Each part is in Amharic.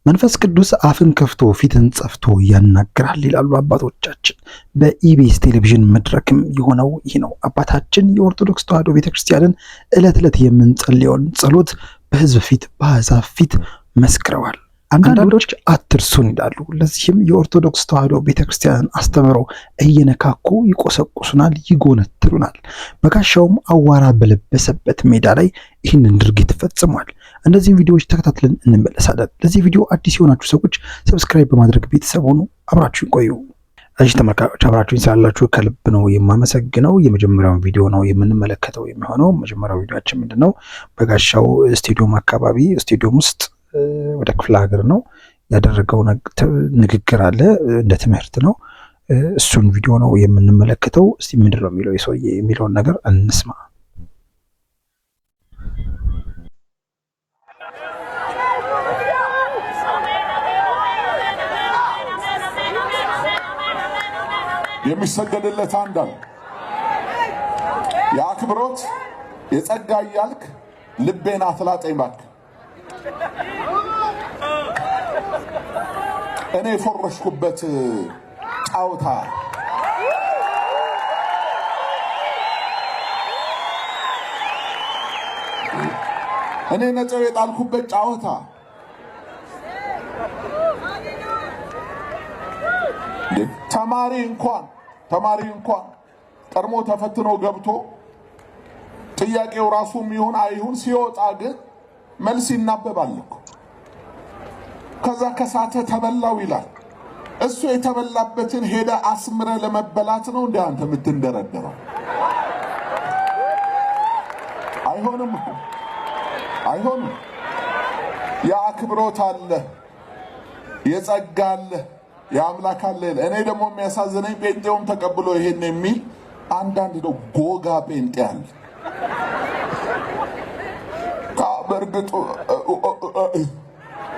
መንፈስ ቅዱስ አፍን ከፍቶ ፊትን ጸፍቶ ያናግራል ይላሉ አባቶቻችን። በኢቢኤስ ቴሌቪዥን መድረክም የሆነው ይህ ነው። አባታችን የኦርቶዶክስ ተዋሕዶ ቤተክርስቲያንን ዕለት ዕለት የምንጸልየውን ጸሎት በሕዝብ ፊት በአሕዛብ ፊት መስክረዋል። አንዳንዶች አትርሱን ይላሉ። ለዚህም የኦርቶዶክስ ተዋሕዶ ቤተክርስቲያንን አስተምሮ እየነካኩ ይቆሰቁሱናል፣ ይጎነትሉናል። በጋሻውም አዋራ በለበሰበት ሜዳ ላይ ይህንን ድርጊት ፈጽሟል። እነዚህን ቪዲዮዎች ተከታትለን እንመለሳለን። ለዚህ ቪዲዮ አዲስ የሆናችሁ ሰዎች ሰብስክራይብ በማድረግ ቤተሰብ ሆኑ። አብራችሁን ቆዩ። እሺ ተመልካቾች፣ አብራችሁን ስላላችሁ ከልብ ነው የማመሰግነው። የመጀመሪያውን ቪዲዮ ነው የምንመለከተው የሚሆነው። መጀመሪያው ቪዲዮአችን ምንድነው? በጋሻው ስቴዲየም አካባቢ ስቴዲየም ውስጥ ወደ ክፍለ ሀገር ነው ያደረገው ንግግር አለ፣ እንደ ትምህርት ነው። እሱን ቪዲዮ ነው የምንመለከተው። እስቲ ምንድን ነው የሚለው የሰውዬ የሚለውን ነገር እንስማ። የሚሰገድለት አንድ አለ። የአክብሮት የጸጋ እያልክ ልቤን አትላጠኝ እባክህ። እኔ የፎረሽኩበት ጫውታ እኔ ነጥብ የጣልኩበት ጫወታ ተማሪ እንኳን ቀድሞ ተፈትኖ ገብቶ ጥያቄው ራሱም ይሁን አይሁን ሲወጣ ግን መልስ ይናበባል እኮ። ከዛ ከሳተ ተበላው ይላል። እሱ የተበላበትን ሄደ አስምረ ለመበላት ነው እንደ አንተ የምትንደረደረው። አይሆንም። የአክብሮት አለ፣ የጸጋ አለ፣ የአምላክ አለ። እኔ ደግሞ የሚያሳዝነኝ ጴንጤውም ተቀብሎ ይሄን የሚል አንዳንድ ነው ጎጋ ጴንጤ አለ። በእርግጥ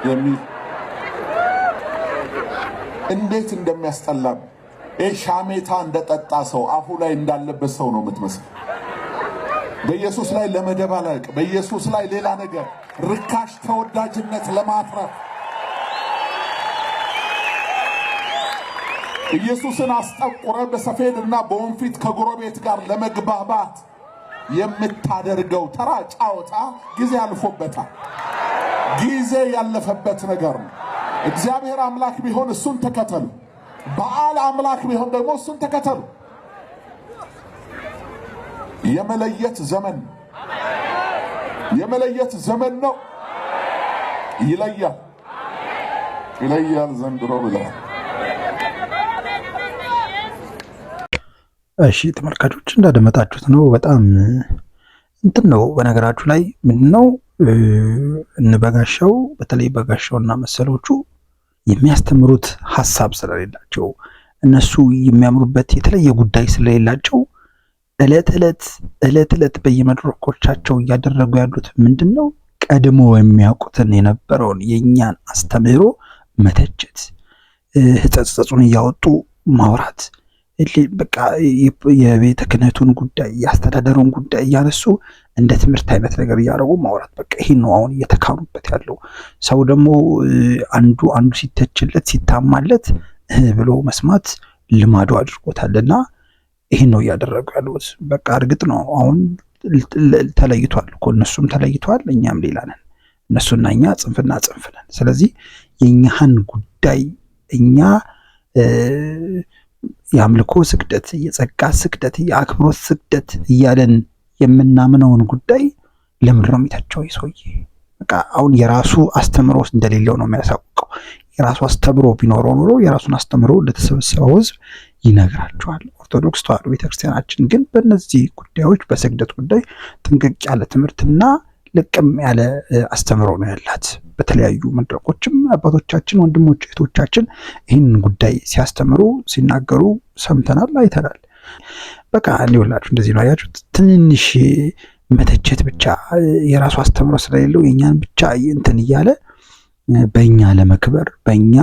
የሚል እንዴት እንደሚያስጠላ ሻሜታ እንደጠጣ ሰው አፉ ላይ እንዳለበት ሰው ነው የምትመስል። በኢየሱስ ላይ ለመደባለቅ፣ በኢየሱስ ላይ ሌላ ነገር ርካሽ ተወዳጅነት ለማትረፍ ኢየሱስን አስጠቁረ በሰፌድና በወንፊት ከጎረቤት ጋር ለመግባባት የምታደርገው ተራ ጫወታ ጊዜ አልፎበታል። ጊዜ ያለፈበት ነገር ነው። እግዚአብሔር አምላክ ቢሆን እሱን ተከተሉ። በዓል አምላክ ቢሆን ደግሞ እሱን ተከተሉ። የመለየት ዘመን ነው። ይለያል ዘንድሮ ብለዋል። እሺ ተመልካቾች እንዳደመጣችሁት ነው። በጣም እንትን ነው። በነገራችሁ ላይ ምንድነው በጋሻው በተለይ በጋሻውና መሰሎቹ የሚያስተምሩት ሐሳብ ስለሌላቸው፣ እነሱ የሚያምሩበት የተለየ ጉዳይ ስለሌላቸው ዕለት ዕለት በየመድረኮቻቸው እያደረጉ ያሉት ምንድነው? ቀድሞ የሚያውቁትን የነበረውን የኛን አስተምህሮ መተቸት፣ ሕጸጹን እያወጡ ማውራት፣ በቃ የቤተ ክህነቱን ጉዳይ የአስተዳደሩን ጉዳይ እያነሱ እንደ ትምህርት አይነት ነገር እያደረጉ ማውራት። በቃ ይሄን ነው አሁን እየተካኑበት ያለው። ሰው ደግሞ አንዱ ሲተችለት ሲታማለት ብሎ መስማት ልማዱ አድርጎታልና ይሄን ነው እያደረጉ ያሉት። በቃ እርግጥ ነው አሁን ተለይቷል እኮ፣ እነሱም ተለይቷል፣ እኛም ሌላ ነን። እነሱና እኛ ጽንፍና ጽንፍ ነን። ስለዚህ የኛህን ጉዳይ እኛ የአምልኮ ስግደት፣ የጸጋ ስግደት፣ የአክብሮት ስግደት እያለን የምናምነውን ጉዳይ ለምን ነው የሚታቸው ሰውዬ? በቃ አሁን የራሱ አስተምሮ እንደሌለው ነው የሚያሳውቀው። የራሱ አስተምሮ ቢኖረው ኖሮ የራሱን አስተምሮ ለተሰበሰበው ሕዝብ ይነግራቸዋል። ኦርቶዶክስ ተዋሕዶ ቤተክርስቲያናችን ግን በእነዚህ ጉዳዮች በስግደት ጉዳይ ጥንቅቅ ያለ ትምህርትና ልቅም ያለ አስተምሮ ነው ያላት። በተለያዩ መድረኮችም አባቶቻችን፣ ወንድሞች፣ እህቶቻችን ይህን ጉዳይ ሲያስተምሩ ሲናገሩ ሰምተናል፣ አይተናል። በቃ እንዲውላችሁ እንደዚህ ነው። አያችሁት? ትንንሽ መተቸት ብቻ የራሱ አስተምሮ ስለሌለው የኛን ብቻ እንትን እያለ በእኛ ለመክበር በእኛ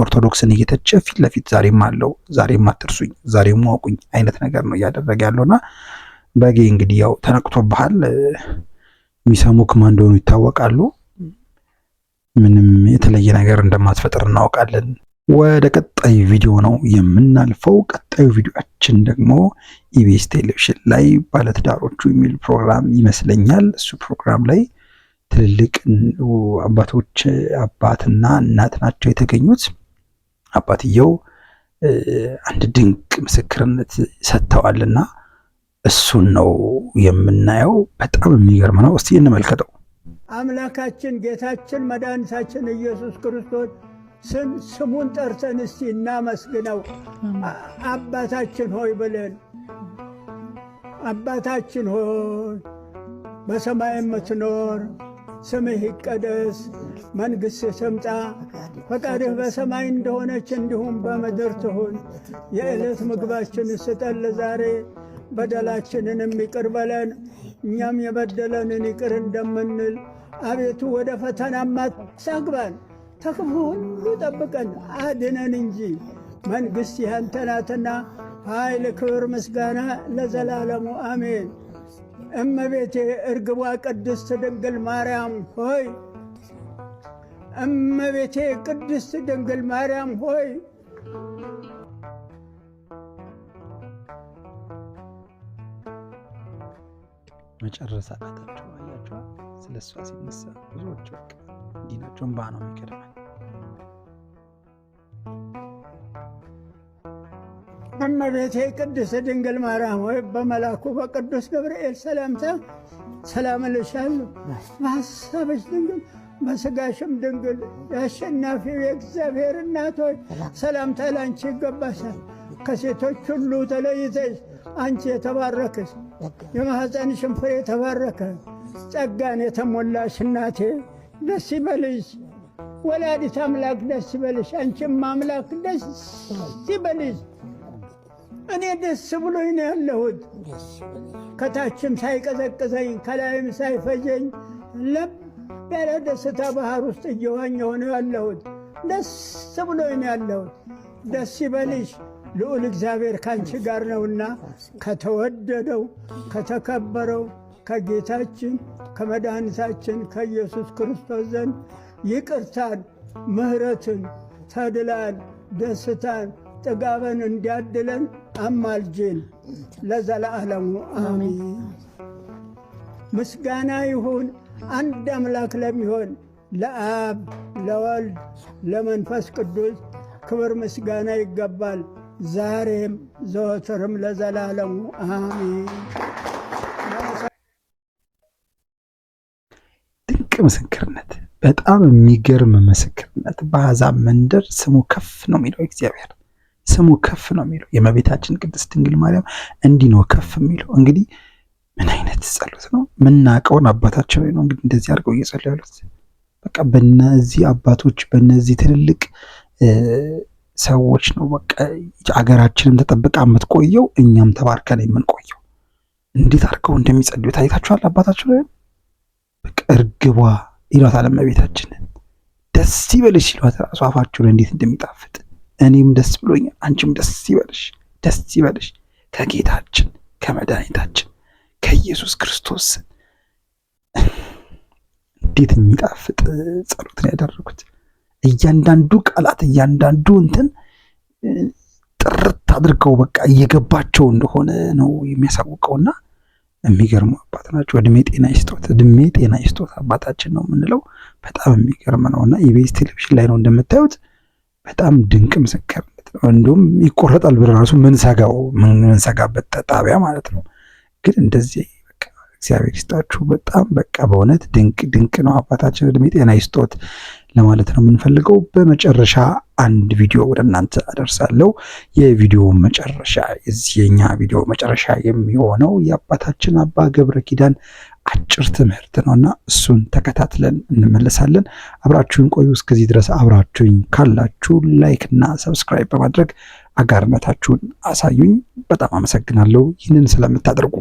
ኦርቶዶክስን እየተቸ ፊት ለፊት ዛሬም አለው፣ ዛሬም አትርሱኝ፣ ዛሬም ዋቁኝ አይነት ነገር ነው እያደረገ ያለውና በጌ እንግዲህ ያው ተነቅቶብሃል። የሚሰሙክ ማን እንደሆኑ ይታወቃሉ። ምንም የተለየ ነገር እንደማትፈጥር እናውቃለን። ወደ ቀጣዩ ቪዲዮ ነው የምናልፈው። ቀጣዩ ቪዲዮአችን ደግሞ ኢቢኤስ ቴሌቪዥን ላይ ባለትዳሮቹ የሚል ፕሮግራም ይመስለኛል። እሱ ፕሮግራም ላይ ትልልቅ አባቶች አባትና እናት ናቸው የተገኙት። አባትየው አንድ ድንቅ ምስክርነት ሰጥተዋልና እሱን ነው የምናየው። በጣም የሚገርም ነው። እስቲ እንመልከተው። አምላካችን ጌታችን መድኃኒታችን ኢየሱስ ክርስቶስ ስሙን ጠርተን እስቲ እናመስግነው። አባታችን ሆይ ብለን አባታችን ሆይ በሰማይ የምትኖር ስምህ ይቀደስ፣ መንግሥትህ ትምጣ፣ ፈቃድህ በሰማይ እንደሆነች እንዲሁም በምድር ትሁን። የዕለት ምግባችንን ስጠን ዛሬ፣ በደላችንን ይቅር በለን እኛም የበደለንን ይቅር እንደምንል። አቤቱ ወደ ፈተናም አታግባን፣ ከክፉ ሁሉ ጠብቀን አድነን እንጂ መንግሥት ያንተ ናትና ኃይል፣ ክብር፣ ምስጋና ለዘላለሙ አሜን። እመቤቴ እርግቧ ቅድስት ድንግል ማርያም ሆይ፣ እመቤቴ ቅድስት ድንግል ማርያም ሆይ መጨረስ አቃታቸው። አያቸው ስለ እሷ ሲነሳ ብዙዎች በቃ እንዲህ ናቸው። እንባ ነው የሚቀድመን። እመቤቴ ቅድስት ድንግል ማርያም ሆይ በመልአኩ በቅዱስ ገብርኤል ሰላምታ ሰላም እልሻለሁ። በሐሳብሽ ድንግል በሥጋሽም ድንግል፣ የአሸናፊው የእግዚአብሔር እናት ሆይ ሰላምታ ላንቺ ይገባሻል። ከሴቶች ሁሉ ተለይተሽ አንቺ የተባረክሽ የማኅፀንሽም ፍሬ የተባረከ፣ ጸጋን የተሞላሽ እናቴ ደስ ይበልሽ። ወላዲት አምላክ ደስ ይበልሽ። አንቺም አምላክ ደስ ይበልሽ። እኔ ደስ ብሎኝ ነው ያለሁት። ከታችም ሳይቀዘቅዘኝ ከላይም ሳይፈጀኝ ለብ ያለ ደስታ ባህር ውስጥ እየዋኘሁ ነው ያለሁት። ደስ ብሎኝ ነው ያለሁት። ደስ ይበልሽ። ልዑል እግዚአብሔር ካንቺ ጋር ነውና ከተወደደው ከተከበረው ከጌታችን ከመድኃኒታችን ከኢየሱስ ክርስቶስ ዘንድ ይቅርታን፣ ምሕረትን፣ ተድላን፣ ደስታን፣ ጥጋበን እንዲያድለን አማልጅን ለዘለዓለሙ አሜን። ምስጋና ይሁን አንድ አምላክ ለሚሆን ለአብ ለወልድ ለመንፈስ ቅዱስ ክብር ምስጋና ይገባል፣ ዛሬም ዘወትርም ለዘላለሙ አሜን። ድንቅ ምስክርነት፣ በጣም የሚገርም ምስክርነት። በአሕዛብ መንደር ስሙ ከፍ ነው የሚለው እግዚአብሔር፣ ስሙ ከፍ ነው የሚለው። የእመቤታችን ቅድስት ድንግል ማርያም እንዲህ ነው ከፍ የሚለው። እንግዲህ ምን አይነት ጸሎት ነው! ምናውቀውን አባታችን ነው እንግዲህ እንደዚህ አድርገው እየጸለዩ ያሉት። በቃ በእነዚህ አባቶች በእነዚህ ትልልቅ ሰዎች ነው በቃ አገራችንም ተጠብቃ የምትቆየው፣ እኛም ተባርከን የምንቆየው። እንዴት አድርገው እንደሚጸልዩ ታይታችኋል። አባታችን ላይ በቃ እርግቧ ይሏታል እመቤታችንን። ደስ ይበልሽ ይሏት ራሱ አፋቸው ላይ እንዴት እንደሚጣፍጥ። እኔም ደስ ብሎኛል፣ አንቺም ደስ ይበልሽ፣ ደስ ይበልሽ። ከጌታችን ከመድኃኒታችን ከኢየሱስ ክርስቶስ እንዴት የሚጣፍጥ ጸሎት ነው ያደረጉት። እያንዳንዱ ቃላት እያንዳንዱ እንትን ጥርት አድርገው በቃ እየገባቸው እንደሆነ ነው የሚያሳውቀውና የሚገርሙ አባት ናቸው። እድሜ ጤና ይስጦት፣ እድሜ ጤና ይስጦት አባታችን ነው የምንለው። በጣም የሚገርም ነውና ኢቢኤስ ቴሌቪዥን ላይ ነው እንደምታዩት። በጣም ድንቅ ምስክርነት ነው። እንዲሁም ይቆረጣል ብለን ራሱ ምንሰጋበት ጣቢያ ማለት ነው። ግን እንደዚህ በቃ እግዚአብሔር ይስጣችሁ። በጣም በቃ በእውነት ድንቅ ድንቅ ነው። አባታችን እድሜ ጤና ይስጦት ለማለት ነው የምንፈልገው። በመጨረሻ አንድ ቪዲዮ ወደ እናንተ አደርሳለሁ። የቪዲዮ መጨረሻ የኛ ቪዲዮ መጨረሻ የሚሆነው የአባታችን አባ ገብረ ኪዳን አጭር ትምህርት ነውና እሱን ተከታትለን እንመለሳለን። አብራችሁን ቆዩ። እስከዚህ ድረስ አብራችሁኝ ካላችሁ ላይክ እና ሰብስክራይብ በማድረግ አጋርነታችሁን አሳዩኝ። በጣም አመሰግናለሁ ይህንን ስለምታደርጉ።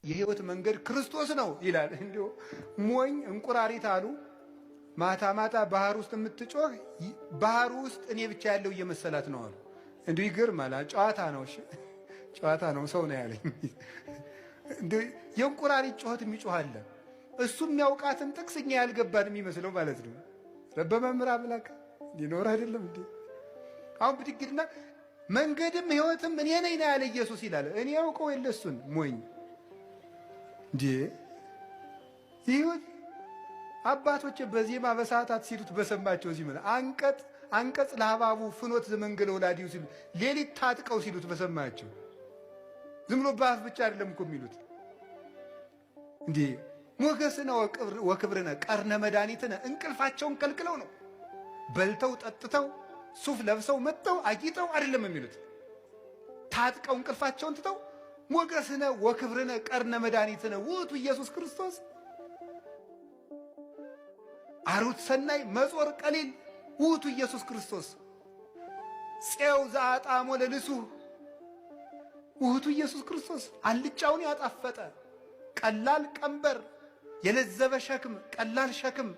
የህይወት መንገድ ክርስቶስ ነው ይላል። እንዲሁ ሞኝ እንቁራሪት አሉ ማታ ማታ ባህር ውስጥ የምትጮህ ባህር ውስጥ እኔ ብቻ ያለው እየመሰላት ነው አሉ። እንዲሁ ይገርማል። ጨዋታ ነው፣ እሺ ጨዋታ ነው። ሰው ነው ያለኝ። እንዲሁ የእንቁራሪት ጩኸት የሚጮህ አለ። እሱ የሚያውቃትን ጥቅስ እኛ ያልገባን የሚመስለው ማለት ነው። በመምህር አምላክ ሊኖር አይደለም እንዴ? አሁን ብድግልና መንገድም ሕይወትም እኔ ነኝ ያለ ኢየሱስ ይላል። እኔ ያውቀው የለ እሱን ሞኝ እንዴ? ሕይወት አባቶች በዜማ በሰዓታት ሲሉት በሰማቸው እዚህ ምን አንቀጽ ለአባቡ ፍኖት ዘመንገለ ወላዲው ሲሉ ሌሊት ታጥቀው ሲሉት በሰማቸው። ዝም ብሎ በአፍ ብቻ አይደለም እኮ የሚሉት እንዴ። ሞገስነ ወክብርነ ቀርነ መድኃኒትነ እንቅልፋቸውን ከልክለው ነው። በልተው ጠጥተው ሱፍ ለብሰው መጥተው አጊጠው አይደለም የሚሉት። ታጥቀው እንቅልፋቸውን ትተው ሞገስነ ወክብርነ ቀርነ መድኃኒትነ ውእቱ ኢየሱስ ክርስቶስ አሩት ሰናይ መጾር ቀሊል ውእቱ ኢየሱስ ክርስቶስ ፄው ዘአጣሞ ለልሱ ውእቱ ኢየሱስ ክርስቶስ አልጫውን ያጣፈጠ ቀላል ቀንበር የለዘበ ሸክም ቀላል ሸክም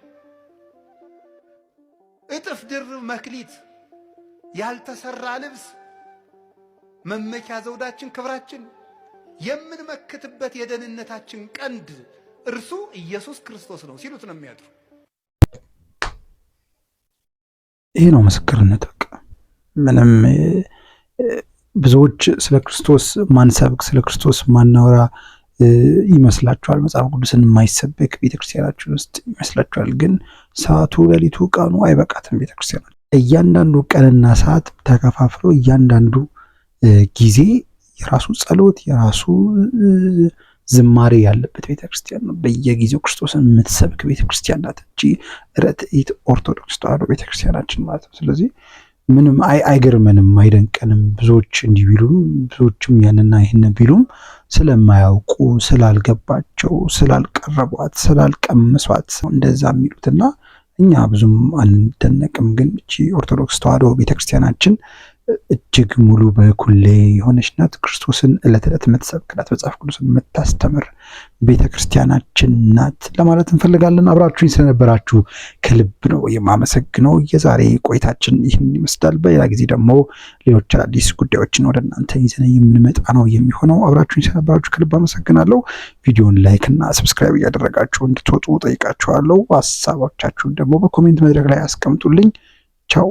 እጥፍ ድርብ መክሊት ያልተሰራ ልብስ መመኪያ ዘውዳችን ክብራችን የምንመክትበት የደህንነታችን ቀንድ እርሱ ኢየሱስ ክርስቶስ ነው ሲሉት ነው የሚያድሩ። ይሄ ነው ምስክርነት። በቃ ምንም ብዙዎች ስለ ክርስቶስ ማንሰብክ ስለ ክርስቶስ ማናወራ ይመስላችኋል። መጽሐፍ ቅዱስን የማይሰበክ ቤተክርስቲያናችን ውስጥ ይመስላችኋል። ግን ሰዓቱ፣ ሌሊቱ፣ ቀኑ አይበቃትም። ቤተክርስቲያናችን እያንዳንዱ ቀንና ሰዓት ተከፋፍሎ እያንዳንዱ ጊዜ የራሱ ጸሎት የራሱ ዝማሬ ያለበት ቤተክርስቲያን ነው። በየጊዜው ክርስቶስን የምትሰብክ ቤተክርስቲያን ናት እንጂ ርትዕት ኦርቶዶክስ ተዋሕዶ ቤተክርስቲያናችን ማለት ነው። ስለዚህ ምንም አይገርመንም፣ አይደንቀንም። ብዙዎች እንዲህ ቢሉም ብዙዎችም ያንና ይህን ቢሉም ስለማያውቁ ስላልገባቸው ስላልቀረቧት ስላልቀመሷት እንደዛ የሚሉትና እኛ ብዙም አንደነቅም። ግን እቺ ኦርቶዶክስ ተዋሕዶ ቤተክርስቲያናችን እጅግ ሙሉ በኩሌ የሆነች ናት። ክርስቶስን ዕለት ዕለት የምትሰብክ ናት። መጽሐፍ ቅዱስን የምታስተምር ቤተክርስቲያናችን ናት ለማለት እንፈልጋለን። አብራችሁኝ ስለነበራችሁ ከልብ ነው የማመሰግነው። የዛሬ ቆይታችን ይህን ይመስላል። በሌላ ጊዜ ደግሞ ሌሎች አዲስ ጉዳዮችን ወደ እናንተ ይዘን የምንመጣ ነው የሚሆነው። አብራችሁኝ ስለነበራችሁ ከልብ አመሰግናለሁ። ቪዲዮን ላይክ እና ሰብስክራይብ እያደረጋችሁ እንድትወጡ ጠይቃችኋለሁ። ሀሳቦቻችሁን ደግሞ በኮሜንት መድረክ ላይ አስቀምጡልኝ። ቻው።